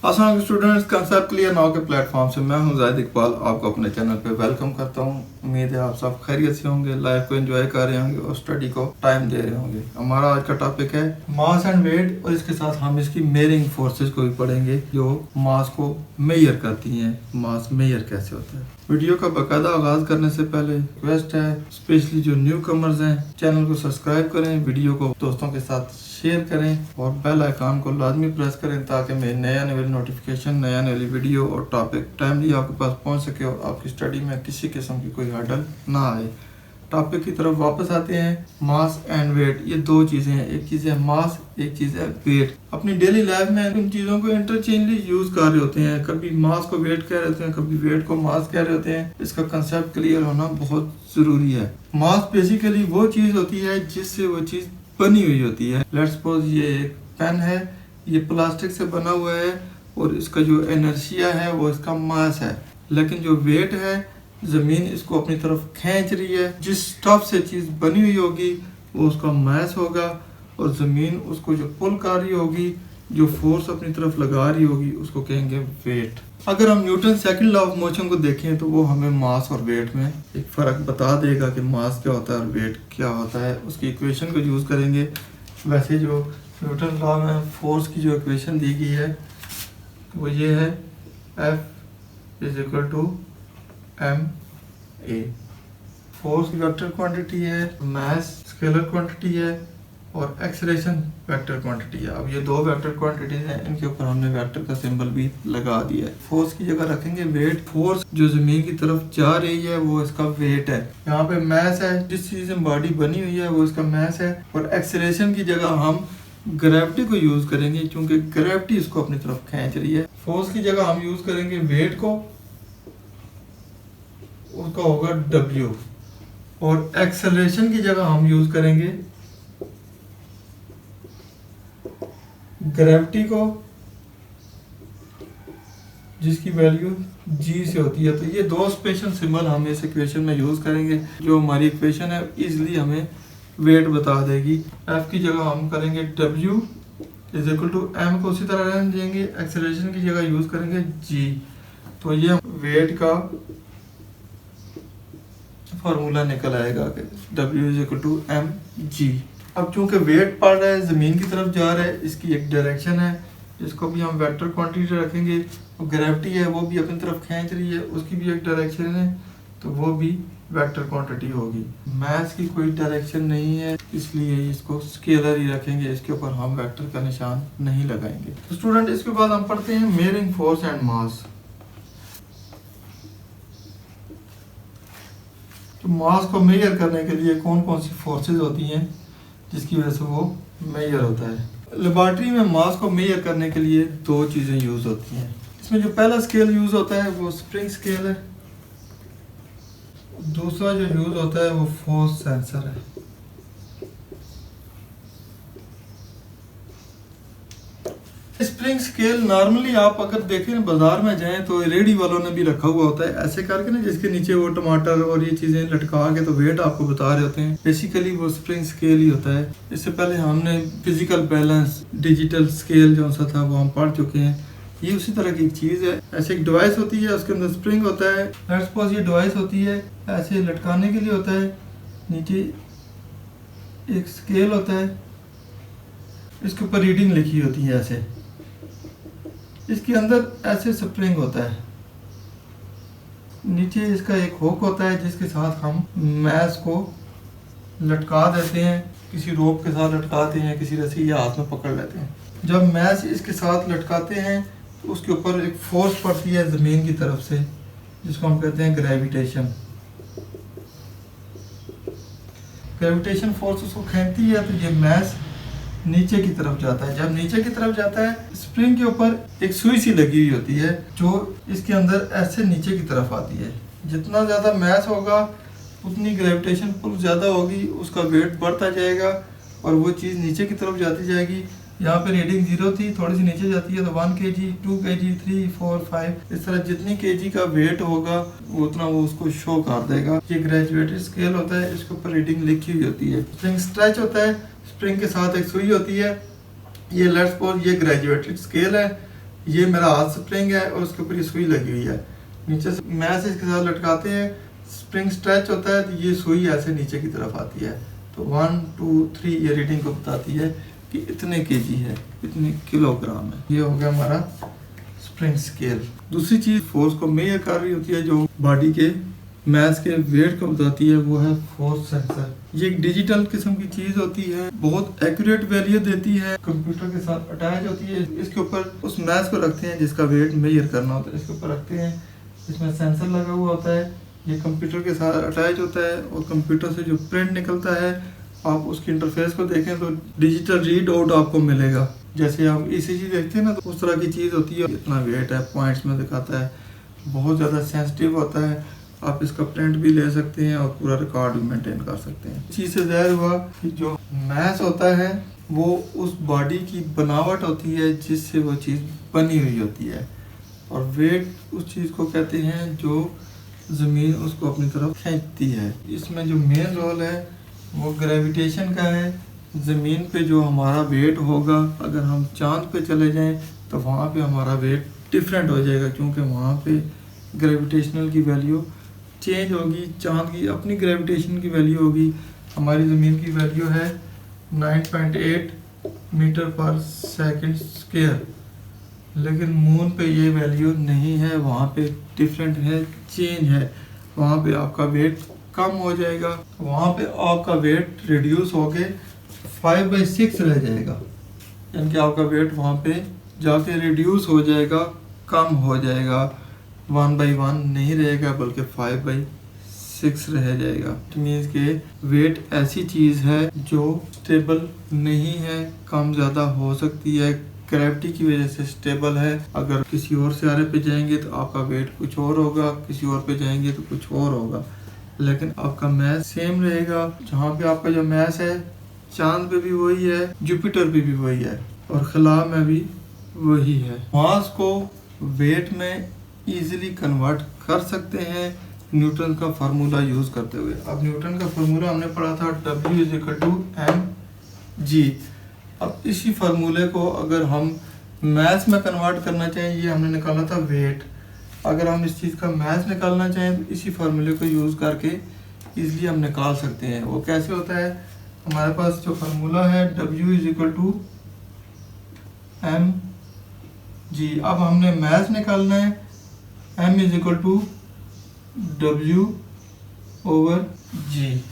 अस्सलाम students, concept clear now के platform से मैं हूं जाहिद इकबाल आपको अपने चैनल पे वेलकम करता हूं। उम्मीद है आप सब खैरियत से होंगे, लाइफ को एंजॉय कर रहे होंगे और स्टडी को टाइम दे रहे होंगे। हमारा आज का टॉपिक है मास एंड वेट और इसके साथ हम इसकी मेजरिंग फोर्सेस को भी पढ़ेंगे जो मास को मेजर करती हैं। मास मेजर कैसे होता है। वीडियो का बाकायदा आगाज करने से पहले रिक्वेस्ट है, स्पेशली जो न्यू कमर्स हैं, चैनल को सब्सक्राइब करें, वीडियो को दोस्तों के साथ शेयर करें और बेल आइकन को लाजमी प्रेस करें ताकि मेरी नया नई नोटिफिकेशन, नया नई वीडियो और टॉपिक टाइमली आपके पास पहुंच सके और आपकी स्टडी में किसी किस्म की कोई हर्डल ना आए। टॉपिक की तरफ वापस आते हैं। मास एंड वेट, ये दो चीज़ें हैं। एक चीज़ है मास, एक चीज़ है वेट। अपनी डेली लाइफ में इन चीज़ों को इंटरचेंजली यूज कर रहे होते हैं। कभी मास को वेट कह रहे होते हैं, कभी वेट को मास कह रहे होते हैं। इसका कंसेप्ट क्लियर होना बहुत ज़रूरी है। मास बेसिकली वो चीज़ होती है जिससे वो चीज़ बनी हुई होती है। लेट्स सपोज ये एक पेन है, ये प्लास्टिक से बना हुआ है और इसका जो इनर्शिया है वो इसका मास है। लेकिन जो वेट है, ज़मीन इसको अपनी तरफ खींच रही है। जिस स्टफ से चीज़ बनी हुई होगी वो उसका मास होगा और ज़मीन उसको जो पुल कर रही होगी, जो फोर्स अपनी तरफ लगा रही होगी, उसको कहेंगे वेट। अगर हम Newton second law of motion को देखें तो वो हमें मास और वेट में एक फ़र्क बता देगा कि मास क्या होता है और वेट क्या होता है। उसकी इक्वेशन को यूज़ करेंगे। वैसे जो न्यूटन लॉ में फोर्स की जो इक्वेशन दी गई है वो ये है, F is equal to ma। Force vector quantity है, मास स्केलर क्वांटिटी है और एक्सेलरेशन वेक्टर क्वांटिटी है। अब ये दो वेक्टर क्वांटिटीज हैं, इनके ऊपर हमने वेक्टर का सिंबल भी लगा दिया है। फोर्स की जगह रखेंगे वेट। फोर्स जो जमीन की तरफ जा रही है वो इसका वेट है। यहाँ पे मास है, जिस चीज में बॉडी बनी हुई है वो इसका मास है। और एक्सेलरेशन की जगह हम ग्रेविटी को यूज करेंगे क्योंकि ग्रेविटी इसको अपनी तरफ खींच रही है। फोर्स की जगह हम यूज करेंगे वेट को, उसका होगा W। और एक्सेलरेशन की जगह हम यूज करेंगे ग्रेविटी को, जिसकी वैल्यू G से होती है। तो ये दो स्पेशल सिंबल हम इस इक्वेशन में यूज करेंगे। जो हमारी इक्वेशन है इजीली हमें वेट बता देगी। F की जगह हम करेंगे W is equal to M को उसी तरह रहने देंगे। एक्सेलरेशन की जगह यूज करेंगे G। तो ये वेट का फॉर्मूला निकल आएगा कि W is equal to mg। अब चूंकि वेट पड़ रहा है, ज़मीन की तरफ जा रहा है, इसकी एक डायरेक्शन है जिसको भी हम वेक्टर क्वांटिटी रखेंगे। और ग्रेविटी है वो भी अपनी तरफ खींच रही है, उसकी भी एक डायरेक्शन है, तो वो भी वेक्टर क्वांटिटी होगी। मास की कोई डायरेक्शन नहीं है, इसलिए इसको स्केलर ही रखेंगे। इसके ऊपर हम वेक्टर का निशान नहीं लगाएंगे। तो स्टूडेंट, इसके बाद हम पढ़ते हैं मेजरिंग फोर्स एंड मास। तो मास को मेजर करने के लिए कौन कौन सी फोर्सेस होती हैं जिसकी वजह से वो मेजर होता है। लेबॉर्ट्री में मास को मेजर करने के लिए दो चीज़ें यूज़ होती हैं। इसमें जो पहला स्केल यूज़ होता है वो स्प्रिंग स्केल है। दूसरा जो यूज़ होता है वो फोर्स सेंसर है। स्प्रिंग स्केल नॉर्मली आप अगर देखें बाजार में जाएं तो रेडी वालों ने भी रखा हुआ होता है ऐसे करके ना, जिसके नीचे वो टमाटर और ये चीजें लटका के तो वेट आपको बता रहे होते हैं। बेसिकली वो स्प्रिंग स्केल ही होता है। इससे पहले हमने फिजिकल बैलेंस डिजिटल स्केल जो सा था वो हम पढ़ चुके हैं। ये उसी तरह की एक चीज है। ऐसे एक डिवाइस होती है, उसके अंदर स्प्रिंग होता है। लेट्स सपोज ये डिवाइस होती है, ऐसे लटकाने के लिए होता है। नीचे एक स्केल होता है, इसके ऊपर रीडिंग लिखी होती है ऐसे। इसके अंदर ऐसे स्प्रिंग होता है, नीचे इसका एक हुक होता है जिसके साथ हम मास को लटका देते हैं। किसी रोप के साथ लटकाते हैं, किसी रस्सी या हाथ में पकड़ लेते हैं। जब मास इसके साथ लटकाते हैं तो उसके ऊपर एक फोर्स पड़ती है ज़मीन की तरफ से, जिसको हम कहते हैं ग्रेविटेशन। ग्रेविटेशन फोर्स उसको खींचती है तो ये मास नीचे की तरफ जाता है। जब नीचे की तरफ जाता है, स्प्रिंग के ऊपर एक सुई सी लगी हुई होती है जो इसके अंदर ऐसे नीचे की तरफ आती है। जितना ज़्यादा मास होगा उतनी ग्रेविटेशन पुल ज़्यादा होगी, उसका वेट बढ़ता जाएगा और वो चीज़ नीचे की तरफ जाती जाएगी। यहाँ पे रीडिंग 0 थी, थोड़ी सी नीचे जाती है तो 1 kg 2 kg 3 4 5 इस तरह जितनी kg का वेट होगा उतना वो उसको शो कर देगा। ये ग्रेजुएटेड स्केल होता है, इसके ऊपर रीडिंग लिखी हुई होती है। स्प्रिंग स्ट्रेच होता है, स्प्रिंग के साथ एक सुई होती है। ये लेट्स सपोज ये ग्रेजुएटेड स्केल है ये मेरा हाथ स्प्रिंग है और उसके ऊपर ये सुई लगी हुई है। नीचे से मैच इसके साथ लटकाते हैं, स्प्रिंग स्ट्रेच होता है तो ये सुई ऐसे नीचे की तरफ आती है। तो 1 2 3 ये रीडिंग को बताती है कि इतने केजी है, इतने किलोग्राम है। ये हो गया हमारा स्प्रिंग स्केल। दूसरी चीज फोर्स को मेजर कर रही होती है, जो बॉडी के मैस के वेट को बताती है, वो है फोर्स सेंसर। ये एक डिजिटल किस्म की चीज होती है, बहुत एक्यूरेट वैल्यू देती है, कंप्यूटर के साथ अटैच होती है। इसके ऊपर उस मैस को रखते हैं जिसका वेट मेजर करना होता है, इसके ऊपर रखते हैं, इसमें सेंसर लगा हुआ होता है, ये कंप्यूटर के साथ अटैच होता है और कंप्यूटर से जो प्रिंट निकलता है, आप उसकी इंटरफेस को देखें तो डिजिटल रीड आउट आपको मिलेगा। जैसे आप ECG देखते हैं ना, तो उस तरह की चीज़ होती है, इतना वेट है, पॉइंट्स में दिखाता है, बहुत ज़्यादा सेंसिटिव होता है। आप इसका प्रिंट भी ले सकते हैं और पूरा रिकॉर्ड भी मेंटेन कर सकते हैं। इस चीज़ से ज़ाहिर हुआ कि जो मैस होता है वो उस बॉडी की बनावट होती है जिससे वो चीज़ बनी हुई होती है, और वेट उस चीज़ को कहते हैं जो ज़मीन उसको अपनी तरफ खींचती है। इसमें जो मेन रोल है वो ग्रेविटेशन का है। ज़मीन पे जो हमारा वेट होगा, अगर हम चांद पे चले जाएं तो वहाँ पे हमारा वेट डिफरेंट हो जाएगा, क्योंकि वहाँ पे ग्रेविटेशनल की वैल्यू चेंज होगी। चांद की अपनी ग्रेविटेशन की वैल्यू होगी, हमारी ज़मीन की वैल्यू है 9.8 मीटर पर सेकंड स्क्वायर, लेकिन मून पे ये वैल्यू नहीं है, वहाँ पे डिफरेंट है, चेंज है। वहाँ पे आपका वेट कम हो जाएगा, वहाँ पे आपका वेट रिड्यूस होके 5/6 रह जाएगा, यानी कि आपका वेट वहाँ पे जाके रिड्यूस हो जाएगा, कम हो जाएगा, 1/1 नहीं रहेगा बल्कि 5/6 रह जाएगा। इट मीन्स के वेट ऐसी चीज़ है जो स्टेबल नहीं है, कम ज़्यादा हो सकती है, ग्रेविटी की वजह से स्टेबल है। अगर किसी और सितारे पे जाएंगे तो आपका वेट कुछ और होगा, किसी और पे जाएंगे तो कुछ और होगा, लेकिन आपका मैस सेम रहेगा। जहाँ पे आपका जो मैस है, चांद पे भी वही है, जुपिटर पे भी वही है, और खला में भी वही है। मास को वेट में इजीली कन्वर्ट कर सकते हैं न्यूटन का फार्मूला यूज करते हुए। अब न्यूटन का फार्मूला हमने पढ़ा था W=mg। अब इसी फार्मूले को अगर हम मैथ्स में कन्वर्ट करना चाहें, ये हमने निकाला था वेट, अगर हम इस चीज़ का मैथ्स निकालना चाहें तो इसी फार्मूले को यूज़ करके इजीली हम निकाल सकते हैं। वो कैसे होता है, हमारे पास जो फार्मूला है W=mg। अब हमने मैथ्स निकालना है, m=W/g।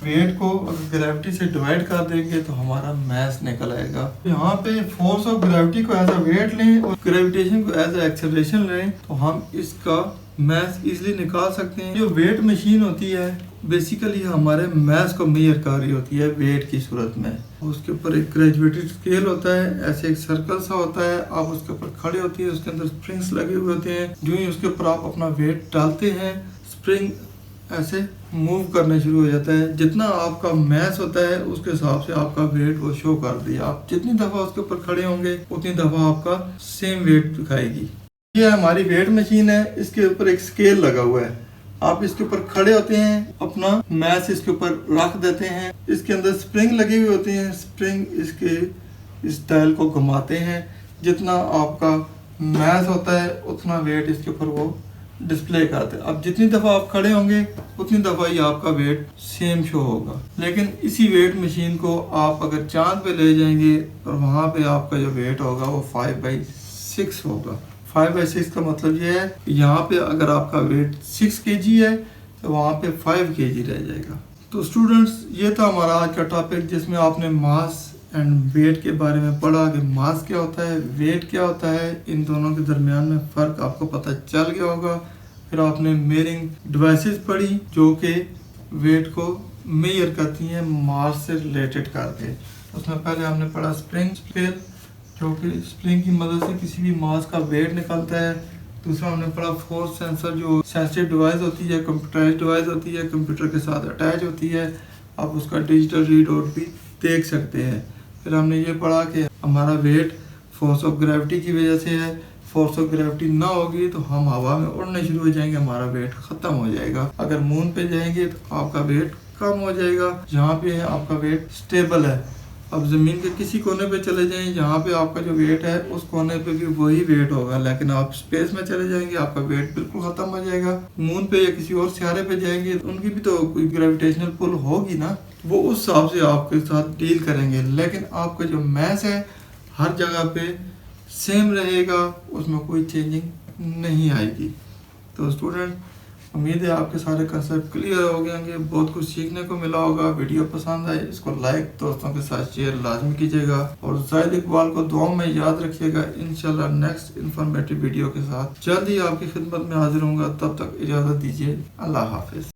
वेट को अगर ग्रेविटी से डिवाइड कर देंगे तो हमारा मैस निकल आएगा। यहाँ पे फोर्स ऑफ ग्रेविटी को एज अ वेट लें और ग्रेविटेशन को एज अ एक्सेलरेशन लें तो हम इसका मैस इजीली निकाल सकते हैं। जो वेट मशीन होती है बेसिकली हमारे मैस को मेजर कर रही होती है वेट की सूरत में। उसके ऊपर एक ग्रेजुएटेड स्केल होता है, ऐसे एक सर्कल सा होता है, आप उसके ऊपर खड़े होती है, उसके अंदर स्प्रिंग्स लगे हुए होते हैं। जो ही उसके ऊपर आप अपना वेट डालते हैं, स्प्रिंग ऐसे मूव करने शुरू हो जाता है। जितना आपका मैस होता है उसके हिसाब से आपका वेट वो शो कर दिया। आप जितनी दफ़ा उसके ऊपर खड़े होंगे उतनी दफ़ा आपका सेम वेट दिखाएगी। ये हमारी वेट मशीन है, इसके ऊपर एक स्केल लगा हुआ है। आप इसके ऊपर खड़े होते हैं, अपना मैस इसके ऊपर रख देते हैं, इसके अंदर स्प्रिंग लगी हुई होती हैं, स्प्रिंग इसके इस डायल को घुमाते हैं। जितना आपका मैस होता है उतना वेट इसके ऊपर वो डिस्प्ले करते हैं। अब जितनी दफ़ा आप खड़े होंगे उतनी दफ़ा ही आपका वेट सेम शो होगा। लेकिन इसी वेट मशीन को आप अगर चांद पे ले जाएंगे और वहाँ पे आपका जो वेट होगा वो 5/6 होगा। 5/6 का मतलब ये है कि यहाँ पे अगर आपका वेट 6 kg है तो वहाँ पे 5 kg रह जाएगा। तो स्टूडेंट्स, ये था हमारा आज का टॉपिक जिसमें आपने मास एंड वेट के बारे में पढ़ा कि मास क्या होता है, वेट क्या होता है, इन दोनों के दरमियान में फ़र्क आपको पता चल गया होगा। फिर आपने मेजरिंग डिवाइसेस पढ़ी जो कि वेट को मेजर करती हैं मास से रिलेटेड करके। उसमें पहले हमने पढ़ा स्प्रिंग स्केल, जो कि स्प्रिंग की मदद से किसी भी मास का वेट निकलता है। दूसरा हमने पढ़ा फोर्स सेंसर, जो सेंसिटिव डिवाइस होती है, कंप्यूटराइज डिवाइस होती है, कंप्यूटर के साथ अटैच होती है, आप उसका डिजिटल रीड आउट भी देख सकते हैं। फिर हमने ये पढ़ा कि हमारा वेट फोर्स ऑफ ग्रेविटी की वजह से है, फोर्स ऑफ ग्रेविटी ना होगी तो हम हवा में उड़ने शुरू हो जाएंगे, हमारा वेट ख़त्म हो जाएगा। अगर मून पे जाएंगे तो आपका वेट कम हो जाएगा, जहाँ पे आपका वेट स्टेबल है। अब ज़मीन के किसी कोने पे चले जाएं, जहाँ पे आपका जो वेट है उस कोने पे भी वही वेट होगा, लेकिन आप स्पेस में चले जाएंगे आपका वेट बिल्कुल खत्म हो जाएगा। मून पे या किसी और सितारे पे जाएंगे, उनकी भी तो कोई ग्रेविटेशनल पुल होगी ना, वो उस हिसाब से आपके साथ डील करेंगे। लेकिन आपका जो मैथ है हर जगह पे सेम रहेगा, उसमें कोई चेंजिंग नहीं आएगी। तो स्टूडेंट, उम्मीद है आपके सारे कंसेप्ट क्लियर हो गए होंगे, बहुत कुछ सीखने को मिला होगा। वीडियो पसंद आए इसको लाइक, दोस्तों के साथ शेयर लाजमी कीजिएगा और ज़ाहिद इकबाल को दुआओं में याद रखिएगा। इंशाल्लाह नेक्स्ट इन्फॉर्मेटिव वीडियो के साथ जल्द ही आपकी खिदमत में हाजिर होऊंगा। तब तक इजाज़त दीजिए। अल्लाह हाफिज़।